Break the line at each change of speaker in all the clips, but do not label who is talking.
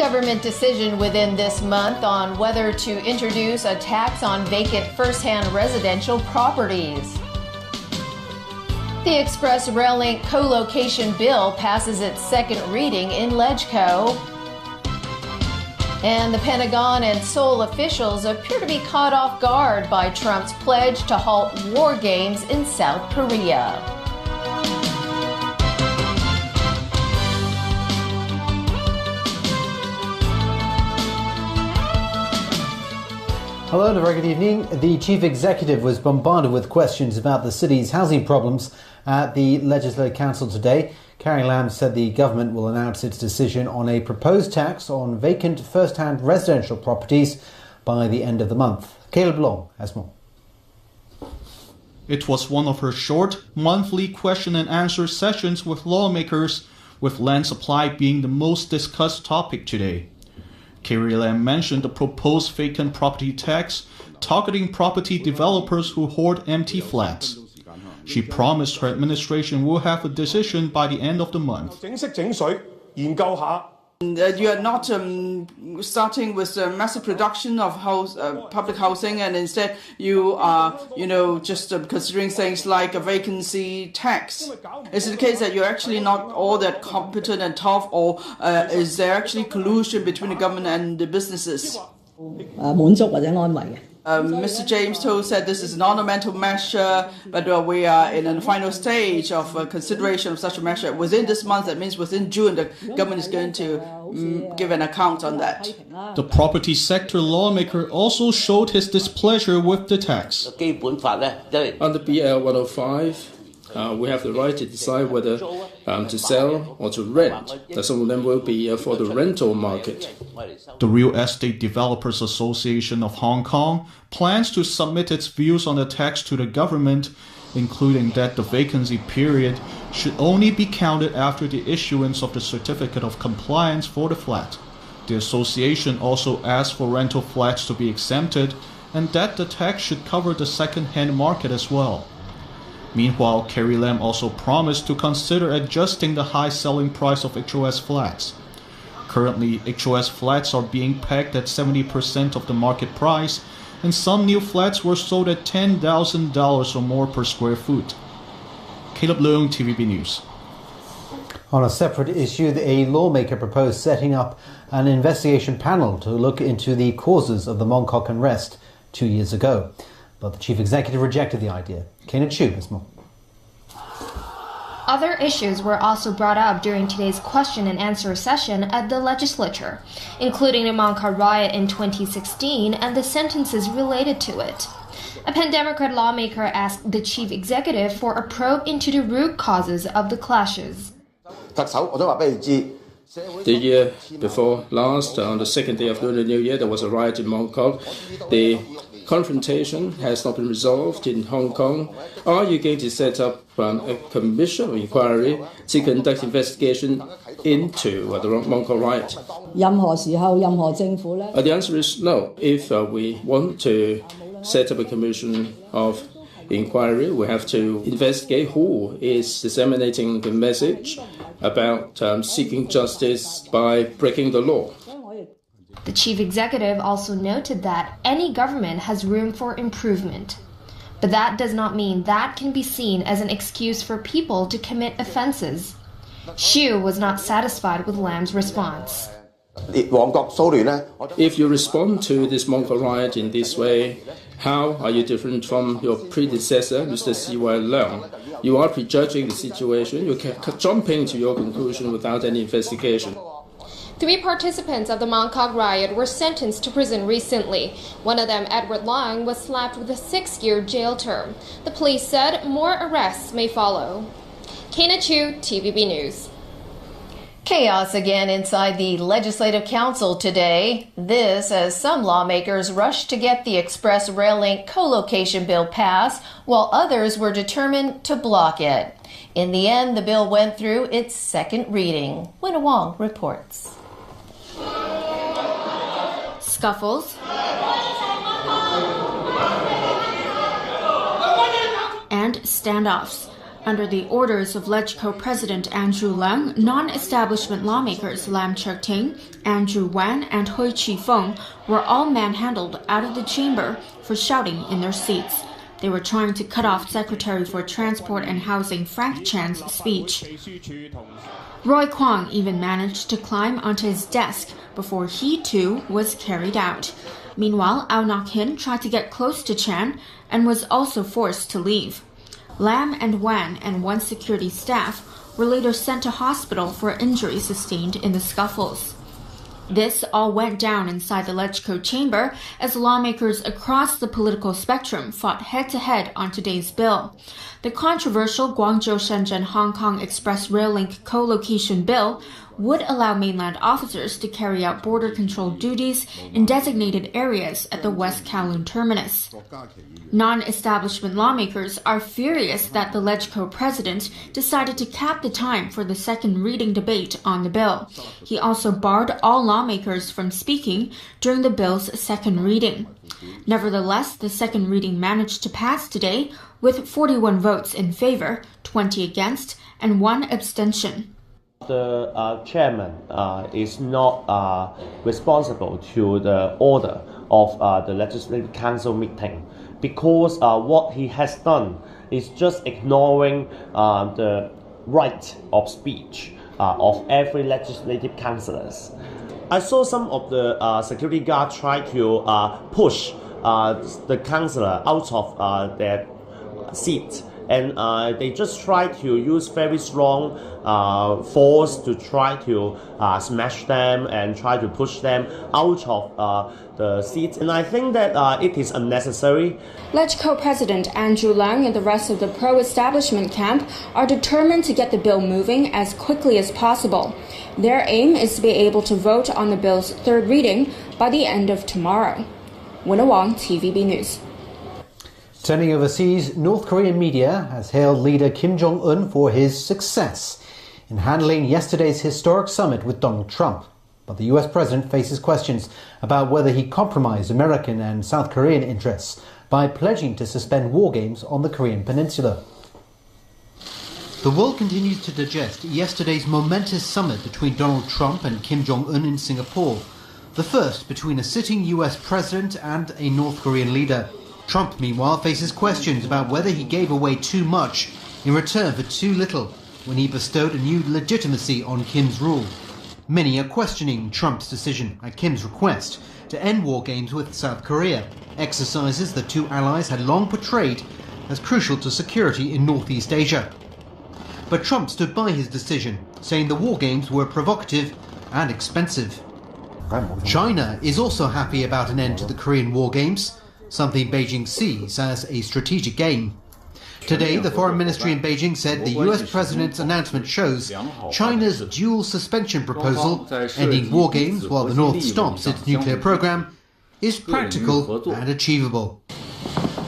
government decision within this month on whether to introduce a tax on vacant first-hand residential properties. The Express Rail Link co-location bill passes its second reading in LegCo. And the Pentagon and Seoul officials appear to be caught off guard by Trump's pledge to halt war games in South Korea.
Hello and a very good evening. The Chief Executive was bombarded with questions about the city's housing problems at the Legislative Council today. Carrie Lam said the government will announce its decision on a proposed tax on vacant first-hand residential properties by the end of the month. Caleb Long has more.
It was one of her short, monthly question and answer sessions with lawmakers, with land supply being the most discussed topic today. Carrie Lam mentioned the proposed vacant property tax targeting property developers who hoard empty flats. She promised her administration will have a decision by the end of the month.
You are not starting with massive production of public housing, and instead you are, just considering things like a vacancy tax. Is it the case that you're actually not all that competent and tough, or is there actually collusion between the government and the businesses? Mr. James Toh said this is an ornamental measure, but we are in a final stage of consideration of such a measure. Within this month, that means within June, the government is going to give an account on that.
The property sector lawmaker also showed his displeasure with the tax.
Under BL 105, we have the right to decide whether to sell or to rent. Some of them will be for the rental market.
The Real Estate Developers Association of Hong Kong plans to submit its views on the tax to the government, including that the vacancy period should only be counted after the issuance of the certificate of compliance for the flat. The association also asked for rental flats to be exempted and that the tax should cover the second-hand market as well. Meanwhile, Carrie Lam also promised to consider adjusting the high selling price of HOS flats. Currently, HOS flats are being pegged at 70% of the market price, and some new flats were sold at $10,000 or more per square foot. Caleb Leung, TVB News.
On a separate issue, a lawmaker proposed setting up an investigation panel to look into the causes of the Mong Kok unrest 2 years ago. But the chief executive rejected the idea. Kenneth Chu has more.
Other issues were also brought up during today's question and answer session at the legislature, including the Mong Kok riot in 2016 and the sentences related to it. A pan-Democrat lawmaker asked the chief executive for a probe into the root causes of the clashes.
The year before last, on the second day of Lunar New Year, there was a riot in Mong Kok. The confrontation has not been resolved in Hong Kong. Are you going to set up a commission of inquiry to conduct investigation into the Mong Kok riot? The answer is no. If we want to set up a commission of inquiry, we have to investigate who is disseminating the message about seeking justice by breaking the law.
The chief executive also noted that any government has room for improvement. But that does not mean that can be seen as an excuse for people to commit offenses. Xu was not satisfied with Lam's response.
If you respond to this Mong Kok riot in this way, how are you different from your predecessor, Mr. C.Y. Leung? You are prejudging the situation. You can jumping to your conclusion without any investigation.
3 participants of the Mong Kok riot were sentenced to prison recently. One of them, Edward Long, was slapped with a 6-year jail term. The police said more arrests may follow. Kena Chu, TVB News.
Chaos again inside the Legislative Council today. This as some lawmakers rushed to get the Express Rail Link co-location bill passed, while others were determined to block it. In the end, the bill went through its second reading. Winnie Wong reports.
Scuffles and standoffs.
Under the orders of LegCo President Andrew Leung, non-establishment lawmakers Lam Cheuk-ting, Andrew Wan, and Hui Chi-feng were all manhandled out of the chamber for shouting in their seats. They were trying to cut off Secretary for Transport and Housing Frank Chan's speech. Roy Kwong even managed to climb onto his desk before he too was carried out. Meanwhile, Au Nak-hin tried to get close to Chan and was also forced to leave. Lam and Wan and one security staff were later sent to hospital for injuries sustained in the scuffles. This all went down inside the LegCo chamber as lawmakers across the political spectrum fought head-to-head on today's bill. The controversial Guangzhou-Shenzhen-Hong Kong Express Rail Link co-location bill would allow mainland officers to carry out border control duties in designated areas at the West Kowloon terminus. Non-establishment lawmakers are furious that the LegCo president decided to cap the time for the second reading debate on the bill. He also barred all lawmakers from speaking during the bill's second reading. Nevertheless, the second reading managed to pass today with 41 votes in favor, 20 against, and 1 abstention.
The chairman is not responsible to the order of the Legislative Council meeting because what he has done is just ignoring the right of speech of every legislative councillors. I saw some of the security guards try to push the councillor out of their seat. And they just try to use very strong force to try to smash them and try to push them out of the seats. And I think that it is unnecessary.
LegCo President Andrew Leung and the rest of the pro-establishment camp are determined to get the bill moving as quickly as possible. Their aim is to be able to vote on the bill's third reading by the end of tomorrow. Winna Wong, TVB News.
Turning overseas, North Korean media has hailed leader Kim Jong-un for his success in handling yesterday's historic summit with Donald Trump. But the US president faces questions about whether he compromised American and South Korean interests by pledging to suspend war games on the Korean peninsula. The world continues to digest yesterday's momentous summit between Donald Trump and Kim Jong-un in Singapore, the first between a sitting US president and a North Korean leader. Trump, meanwhile, faces questions about whether he gave away too much in return for too little when he bestowed a new legitimacy on Kim's rule. Many are questioning Trump's decision at Kim's request to end war games with South Korea, exercises the two allies had long portrayed as crucial to security in Northeast Asia. But Trump stood by his decision, saying the war games were provocative and expensive. China is also happy about an end to the Korean war games, something Beijing sees as a strategic gain. Today, the Foreign Ministry in Beijing said the US President's announcement shows China's dual suspension proposal, ending war games while the North stops its nuclear program, is practical and achievable.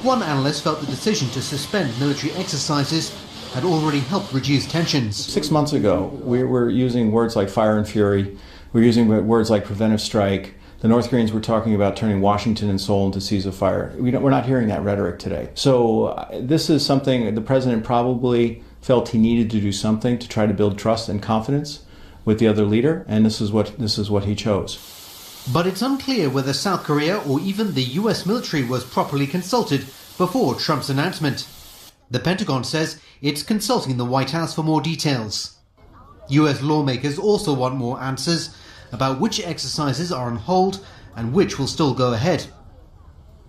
One analyst felt the decision to suspend military exercises had already helped reduce tensions.
6 months ago, we were using words like fire and fury, we were using words like preventive strike. The North Koreans were talking about turning Washington and Seoul into seas of fire. We're not hearing that rhetoric today. So this is something the president probably felt he needed to do something to try to build trust and confidence with the other leader, and this is what he chose.
But it's unclear whether South Korea or even the US military was properly consulted before Trump's announcement. The Pentagon says it's consulting the White House for more details. US lawmakers also want more answers about which exercises are on hold and which will still go ahead.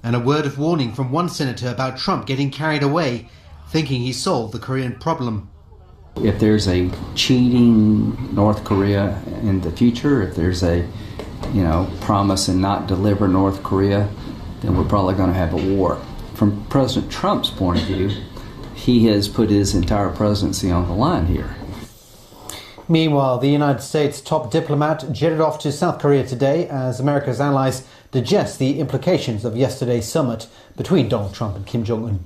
And a word of warning from one senator about Trump getting carried away, thinking he solved the Korean problem.
If there's a cheating North Korea in the future, if there's a promise and not deliver North Korea, then we're probably going to have a war. From President Trump's point of view, he has put his entire presidency on the line here.
Meanwhile, the United States top diplomat jetted off to South Korea today as America's allies digest the implications of yesterday's summit between Donald Trump and Kim Jong-un.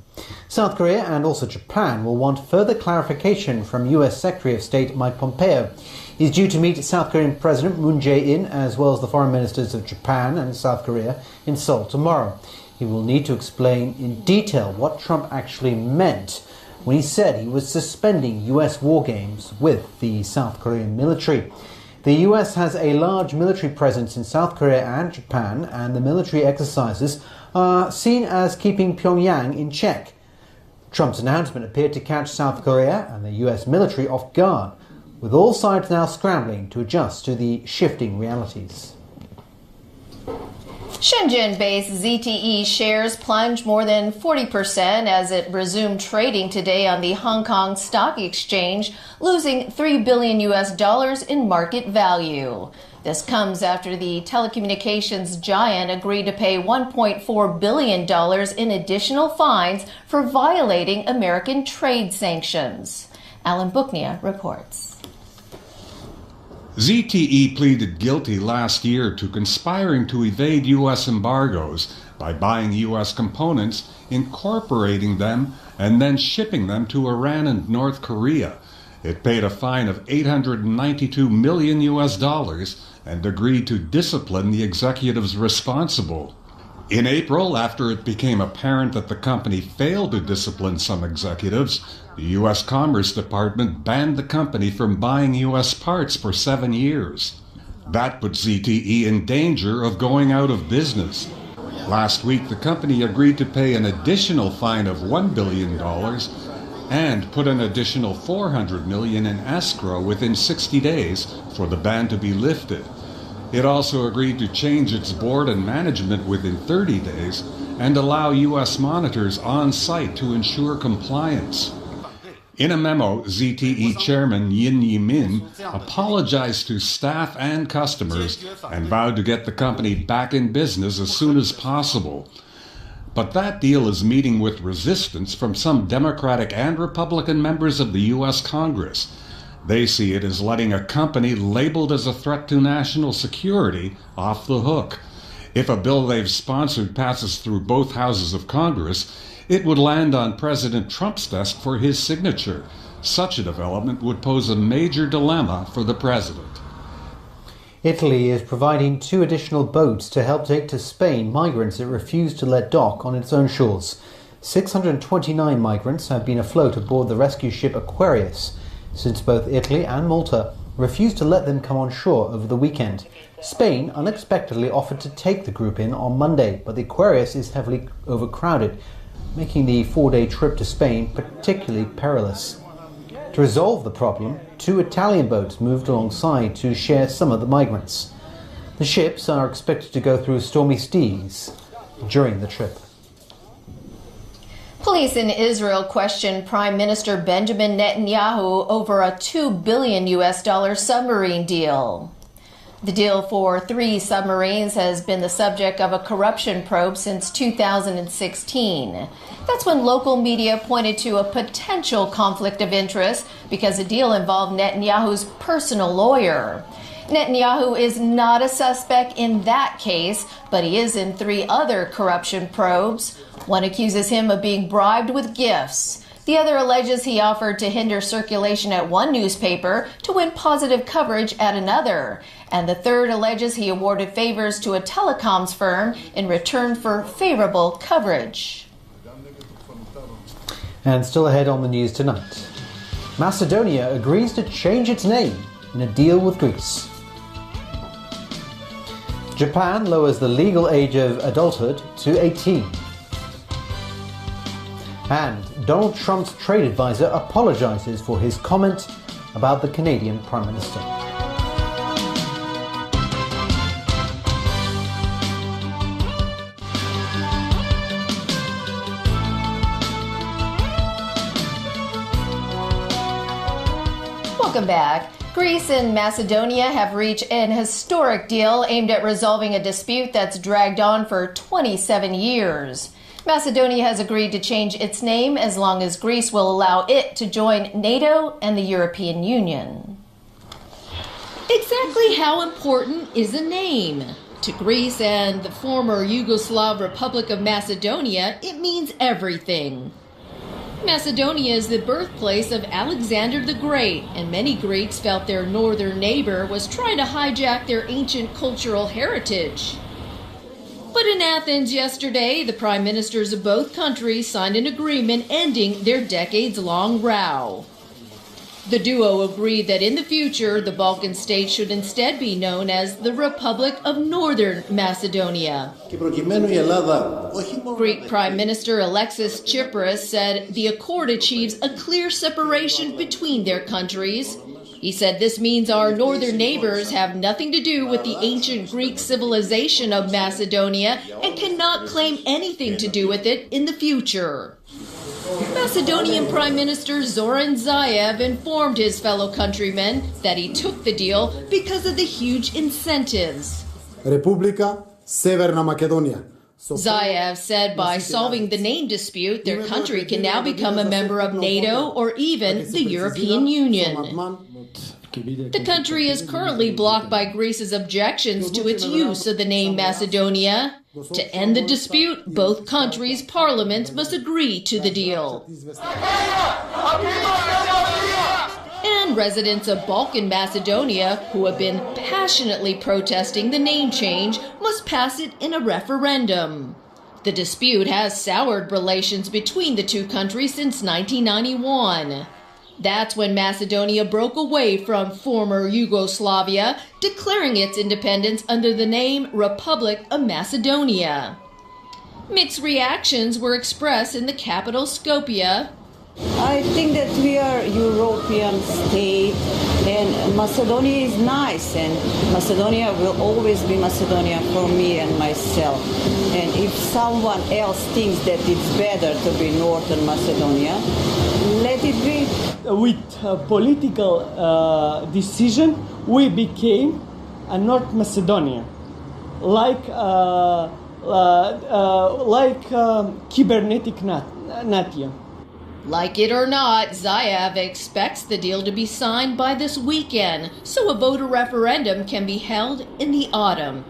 South Korea and also Japan will want further clarification from US Secretary of State Mike Pompeo. He's due to meet South Korean President Moon Jae-in as well as the foreign ministers of Japan and South Korea in Seoul tomorrow. He will need to explain in detail what Trump actually meant when he said he was suspending US war games with the South Korean military. The US has a large military presence in South Korea and Japan, and the military exercises are seen as keeping Pyongyang in check. Trump's announcement appeared to catch South Korea and the US military off guard, with all sides now scrambling to adjust to the shifting realities.
Shenzhen-based ZTE shares plunged more than 40% as it resumed trading today on the Hong Kong Stock Exchange, losing $3 billion in market value. This comes after the telecommunications giant agreed to pay $1.4 billion in additional fines for violating American trade sanctions. Alan Booknia reports.
ZTE pleaded guilty last year to conspiring to evade U.S. embargoes by buying U.S. components, incorporating them, and then shipping them to Iran and North Korea. It paid a fine of $892 million and agreed to discipline the executives responsible. In April, after it became apparent that the company failed to discipline some executives, the U.S. Commerce Department banned the company from buying U.S. parts for 7 years. That put ZTE in danger of going out of business. Last week, the company agreed to pay an additional fine of $1 billion and put an additional $400 million in escrow within 60 days for the ban to be lifted. It also agreed to change its board and management within 30 days and allow U.S. monitors on site to ensure compliance. In a memo, ZTE Chairman Yin Yi-min apologized to staff and customers and vowed to get the company back in business as soon as possible. But that deal is meeting with resistance from some Democratic and Republican members of the U.S. Congress. They see it as letting a company labeled as a threat to national security off the hook. If a bill they've sponsored passes through both houses of Congress, it would land on President Trump's desk for his signature. Such a development would pose a major dilemma for the president.
Italy is providing 2 additional boats to help take to Spain migrants it refused to let dock on its own shores. 629 migrants have been afloat aboard the rescue ship Aquarius since both Italy and Malta refused to let them come on shore over the weekend. Spain unexpectedly offered to take the group in on Monday, but the Aquarius is heavily overcrowded, making the 4-day trip to Spain particularly perilous. To resolve the problem, 2 Italian boats moved alongside to share some of the migrants. The ships are expected to go through stormy seas during the trip.
Police in Israel questioned Prime Minister Benjamin Netanyahu over a $2 billion submarine deal. The deal for 3 submarines has been the subject of a corruption probe since 2016. That's when local media pointed to a potential conflict of interest because the deal involved Netanyahu's personal lawyer. Netanyahu is not a suspect in that case, but he is in 3 other corruption probes. One accuses him of being bribed with gifts. The other alleges he offered to hinder circulation at one newspaper to win positive coverage at another. And the third alleges he awarded favors to a telecoms firm in return for favorable coverage.
And still ahead on the news tonight, Macedonia agrees to change its name in a deal with Greece. Japan lowers the legal age of adulthood to 18. And Donald Trump's trade advisor apologizes for his comment about the Canadian Prime Minister.
Welcome back. Greece and Macedonia have reached an historic deal aimed at resolving a dispute that's dragged on for 27 years. Macedonia has agreed to change its name as long as Greece will allow it to join NATO and the European Union.
Exactly how important is a name? To Greece and the former Yugoslav Republic of Macedonia, it means everything. Macedonia is the birthplace of Alexander the Great, and many Greeks felt their northern neighbor was trying to hijack their ancient cultural heritage. But But in Athens yesterday, the prime ministers of both countries signed an agreement ending their decades-long row. The duo agreed that in the future, the Balkan states should instead be known as the Republic of Northern Macedonia. Greek Prime Minister Alexis Tsipras said the accord achieves a clear separation between their countries. He said this means our northern neighbors have nothing to do with the ancient Greek civilization of Macedonia and cannot claim anything to do with it in the future. Macedonian Prime Minister Zoran Zaev informed his fellow countrymen that he took the deal because of the huge incentives.
Republika Severna Makedonia.
Zaev said by solving the name dispute, their country can now become a member of NATO or even the European Union. The country is currently blocked by Greece's objections to its use of the name Macedonia. To end the dispute, both countries' parliaments must agree to the deal. And residents of Balkan Macedonia, who have been passionately protesting the name change, must pass it in a referendum. The dispute has soured relations between the two countries since 1991. That's when Macedonia broke away from former Yugoslavia, declaring its independence under the name Republic of Macedonia. Mixed reactions were expressed in the capital Skopje.
I think that we are European state and Macedonia is nice and Macedonia will always be Macedonia for me and myself. And if someone else thinks that it's better to be Northern Macedonia, let it be.
With a political decision, we became a North Macedonia, like cybernetic Natia.
Like it or not, Zaev expects the deal to be signed by this weekend, so a voter referendum can be held in the autumn.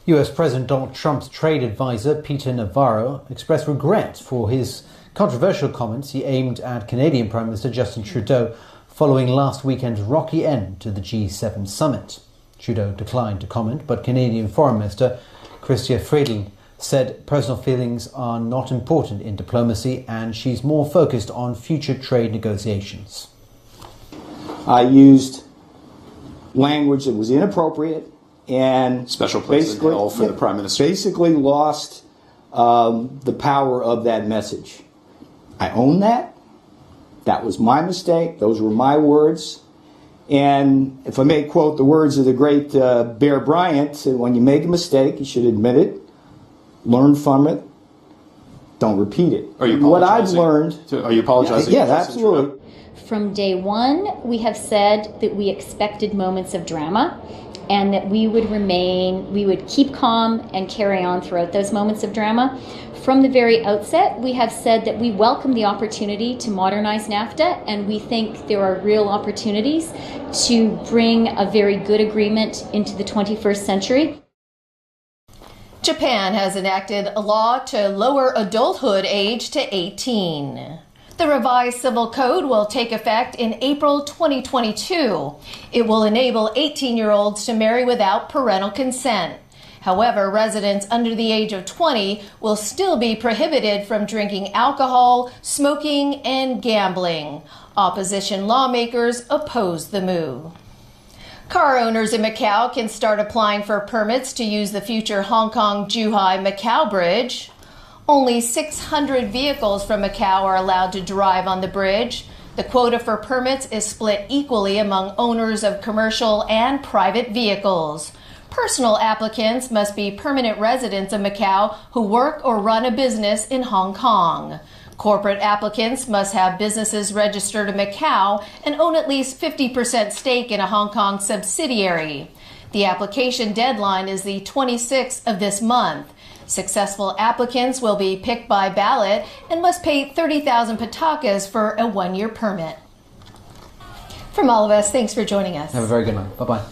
US President Donald Trump's trade advisor, Peter Navarro, expressed regret for his controversial comments he aimed at Canadian Prime Minister Justin Trudeau following last weekend's rocky end to the G7 summit. Trudeau declined to comment, but Canadian Foreign Minister Chrystia Freeland said personal feelings are not important in diplomacy and she's more focused on future trade negotiations.
I used language that was inappropriate and
Special President Hill for the Prime Minister
basically lost the power of that message. I own that. That was my mistake. Those were my words. And if I may quote the words of the great Bear Bryant, when you make a mistake, you should admit it, learn from it, don't repeat it.
Are you apologizing?
What I've learned...
Are you apologizing?
Yeah, absolutely.
From day one, we have said that we expected moments of drama and that we would keep calm and carry on throughout those moments of drama. From the very outset, we have said that we welcome the opportunity to modernize NAFTA, and we think there are real opportunities to bring a very good agreement into the 21st century.
Japan has enacted a law to lower adulthood age to 18. The revised civil code will take effect in April 2022. It will enable 18-year-olds to marry without parental consent. However, residents under the age of 20 will still be prohibited from drinking alcohol, smoking, and gambling. Opposition lawmakers oppose the move. Car owners in Macau can start applying for permits to use the future Hong Kong-Zhuhai-Macau Bridge. Only 600 vehicles from Macau are allowed to drive on the bridge. The quota for permits is split equally among owners of commercial and private vehicles. Personal applicants must be permanent residents of Macau who work or run a business in Hong Kong. Corporate applicants must have businesses registered in Macau and own at least 50% stake in a Hong Kong subsidiary. The application deadline is the 26th of this month. Successful applicants will be picked by ballot and must pay 30,000 patakas for a one-year permit. From all of us, thanks for joining us.
Have a very good night. Bye-bye.